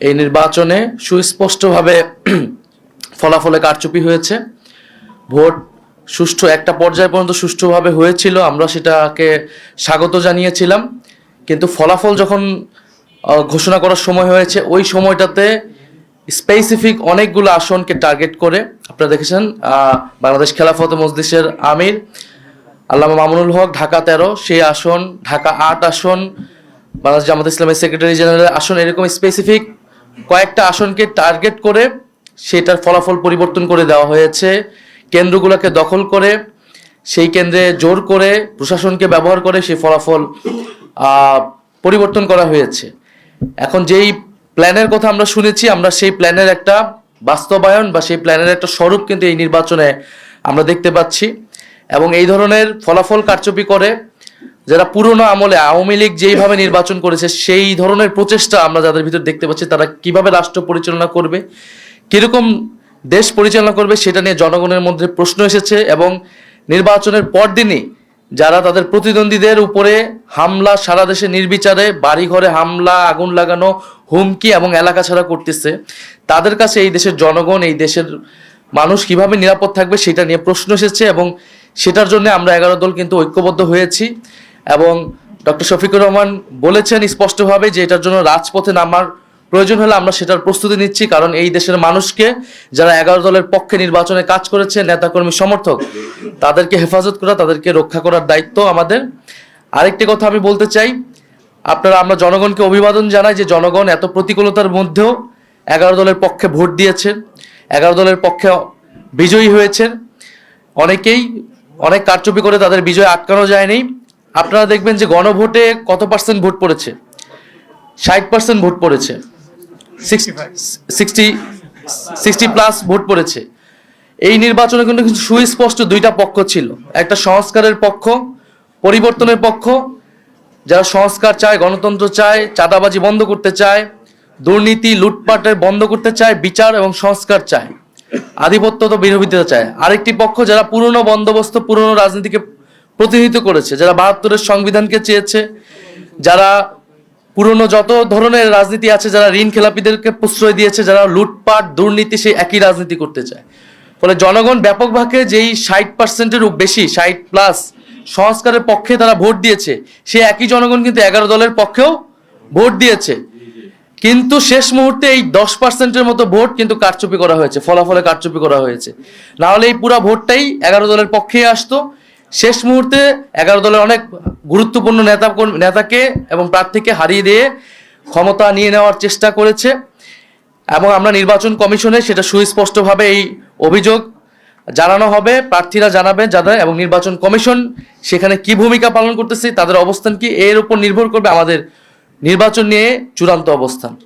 এই নির্বাচনে সুস্পষ্টভাবে ফলাফলে কারচুপি হয়েছে। ভোট সুষ্ঠু একটা পর্যায় পর্যন্ত সুষ্ঠুভাবে হয়েছিল, আমরা সেটাকে স্বাগত জানিয়েছিলাম। কিন্তু ফলাফল যখন ঘোষণা করার সময় হয়েছে, ওই সময়টাতে স্পেসিফিক অনেকগুলো আসনকে টার্গেট করে, আপনারা দেখেছেন বাংলাদেশ খেলাফত মজলিসের আমির আল্লামা মামুনুল হক ঢাকা 13, সেই আসন, ঢাকা 8 আসন, বাংলাদেশ জামাত ইসলামের সেক্রেটারি জেনারেলের আসন, এরকম স্পেসিফিক কয়েকটা আসনকে টার্গেট করে সেটার ফলাফল পরিবর্তন করে দেওয়া হয়েছে। কেন্দ্রগুলোকে দখল করে সেই কেন্দ্রে জোর করে প্রশাসনকে ব্যবহার করে সেই ফলাফল পরিবর্তন করা হয়েছে। এখন যেই প্ল্যানের কথা আমরা শুনেছি, আমরা সেই প্ল্যানের একটা বাস্তবায়ন বা সেই প্ল্যানের একটা স্বরূপ কিন্তু এই নির্বাচনে আমরা দেখতে পাচ্ছি। এবং এই ধরনের ফলাফল কারচুপি করে যারা পুরনো আমলে আওয়ামী লীগ যেইভাবে নির্বাচন করেছে, সেই ধরনের প্রচেষ্টা আমরা যাদের ভিতর দেখতে পাচ্ছি, তারা কিভাবে রাষ্ট্র পরিচালনা করবে, কিরকম দেশ পরিচালনা করবে, সেটা নিয়ে জনগণের মধ্যে প্রশ্ন এসেছে। এবং নির্বাচনের পরদিনই যারা তাদের প্রতিদ্বন্দ্বীদের উপরে হামলা, সারা দেশে নির্বিচারে বাড়িঘরে হামলা, আগুন লাগানো, হুমকি এবং এলাকা ছাড়া করতেছে, তাদের কাছে এই দেশের জনগণ, এই দেশের মানুষ কিভাবে নিরাপদ থাকবে সেটা নিয়ে প্রশ্ন এসেছে। এবং সেটার জন্য আমরা 11 দল কিন্তু ঐক্যবদ্ধ হয়েছি। এবং ডক্টর শফিকুর রহমান বলেছেন স্পষ্টভাবে যে এটার জন্য রাজপথে নামার প্রয়োজন হলে আমরা সেটার প্রস্তুতি নিচ্ছি। কারণ এই দেশের মানুষকে, যারা 11 দলের পক্ষে নির্বাচনে কাজ করেছে, নেতাকর্মী সমর্থক, তাদেরকে হেফাজত করা, তাদেরকে রক্ষা করার দায়িত্ব আমাদের। আরেকটি কথা আমি বলতে চাই, আমরা জনগণকে অভিবাদন জানাই যে জনগণ এত প্রতিকূলতার মধ্যেও 11 দলের পক্ষে ভোট দিয়েছেন, 11 দলের পক্ষে বিজয়ী হয়েছেন। অনেকেই অনেক কারচুপি করে তাদের বিজয় আটকানো যায়নি। আপনারা দেখবেন যে গণভোটে কত পার্সেন্ট ভোট পড়েছে, 60% ভোট পড়েছে, 60+ ভোট পড়েছে। এই নির্বাচনে কিন্তু সুস্পষ্ট দুইটা পক্ষ ছিল, একটা সংস্কারের পক্ষ, পরিবর্তনের পক্ষ, যারা সংস্কার চায়, গণতন্ত্র চায়, চাঁদাবাজি বন্ধ করতে চায়, দুর্নীতি লুটপাটের বন্ধ করতে চায়, বিচার এবং সংস্কার চায়, আধিপত্য তো বিরোধিতা চায়। আরেকটি পক্ষ যারা পুরনো বন্দোবস্ত, পুরনো রাজনীতিকে প্রতিনিধিত্ব করেছে, যারা 72-এর সংবিধানকে চেয়েছে, যারা পুরনো যত ধরনের রাজনীতি আছে, যারা ঋণ খেলাপিদেরকে প্রশ্রয় দিয়েছে, যারা লুটপাট দুর্নীতি, সেই একই রাজনীতি করতে চায়। ফলে জনগণ ব্যাপকভাবে যেই 60%-এরও বেশি, 60+ সংস্কারের পক্ষে তারা ভোট দিয়েছে, সেই একই জনগণ কিন্তু 11 দলের পক্ষেও ভোট দিয়েছে। কিন্তু শেষ মুহূর্তে এই 10%-এর মতো ভোট কিন্তু কারচুপি করা হয়েছে, ফলাফলে কারচুপি করা হয়েছে। না হলে এই পুরা ভোটটাই 11 দলের পক্ষেই আসতো। শেষ মুহূর্তে 11 দলের অনেক গুরুত্বপূর্ণ নেতাকে এবং প্রার্থীকে হারিয়ে দিয়ে ক্ষমতা নিয়ে নেওয়ার চেষ্টা করেছে। এবং আমরা নির্বাচন কমিশনে সেটা সুস্পষ্টভাবে এই অভিযোগ জানানো হবে, প্রার্থীরা জানাবেন যাদের, এবং নির্বাচন কমিশন সেখানে কি ভূমিকা পালন করতেছে, তাদের অবস্থান কি, এর উপর নির্ভর করবে আমাদের নির্বাচন নিয়ে চূড়ান্ত অবস্থান।